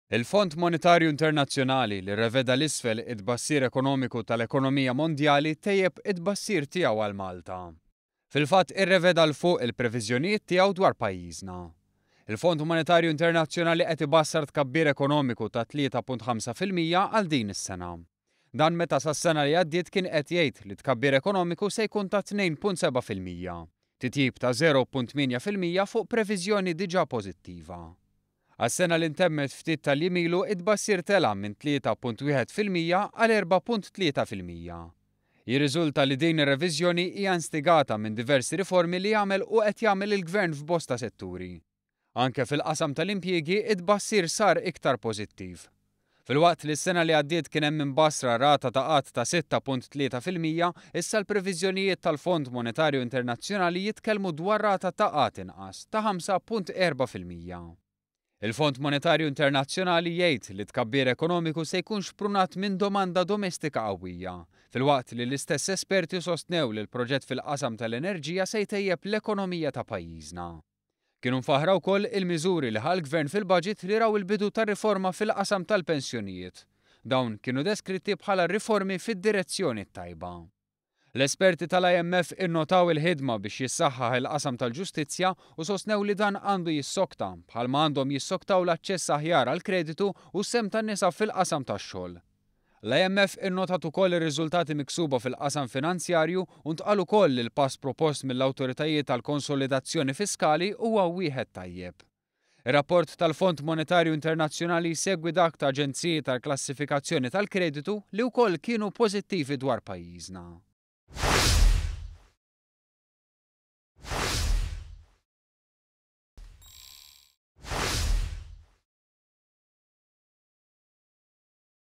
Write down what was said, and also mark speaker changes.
Speaker 1: Il-Fond Monetarju Internazzjonali li rreveda l-isfel id-bassir ekonomiku tal-ekonomija mondjali tejjeb id-bassir tiegħu għal Malta. Fil-fatt irreveda l-fuq il-previżjonijiet tiegħu dwar pajjiżna. Il-Fond Monetarju Internazzjonali qed ibassar tkabbir ekonomiku ta' 3.5% għal din is-sena. Dan meta sas-sena li għaddiet kien qed jgħid li tkabbir ekonomiku se jkun ta' 2.7%, titjib ta' 0.8% fuq previżjoni diġà pożittiva. Għas-sena li ntemmet ftit tal-jimilu id-bassir tela minn 3.1% għal 4.3%. Jirriżulta li din ir-reviżjoni hija instigata minn diversi riformi li jagħmel u qed jagħmel il-Gvern f'bosta setturi. Anke fil-qasam tal-impjiegi id-bassir sar iktar pożittiv. Filwaqt li s-sena li għaddiet kien hemm imbassra rata ta' qatt ta' 6.3%, issa l-previżjonijiet tal-Fond Monetarju Internazzjonali jitkellmu dwar rata ta' qatt inqas ta' 5.4%. Il-Fond Monetarju Internazzjonali jgħid li tkabbir ekonomiku se jkun xprunat minn domanda domestika qawwija, filwaqt li l-istess esperti sostnew li l-proġett fil-qasam tal-enerġija se jtejjeb l-ekonomija ta' pajjiżna. Kienu mfaħra wkoll il-miżuri li ħal-Gvern fil-budget li raw il-bidu tar-riforma fil-qasam tal-pensjonijiet. Dawn kienu deskritti bħala riformi fid-direzzjoni tajba. L-esperti tal-IMF innotaw il-ħidma biex jissaħħaħ il-qasam tal-ġustizzja u sostnew li dan għandu jissokta bħalma għandhom jissoktaw l-aċċess aħjar għal kreditu u sem tan-nisa fil-qasam tax-xogħol. L-IMF innotat ukoll ir-riżultati miksuba fil-qasam finanzjarju u ntqal ukoll li l-pass propost mill-awtoritajiet tal-konsolidazzjoni fiskali huwa wieħed tajjeb. Ir-rapport tal-Fond Monetarju Internazzjonali segwi dak ta' aġenziji tal-klassifikazzjoni tal-kreditu li wkoll kienu pożittivi dwar pajjiżna.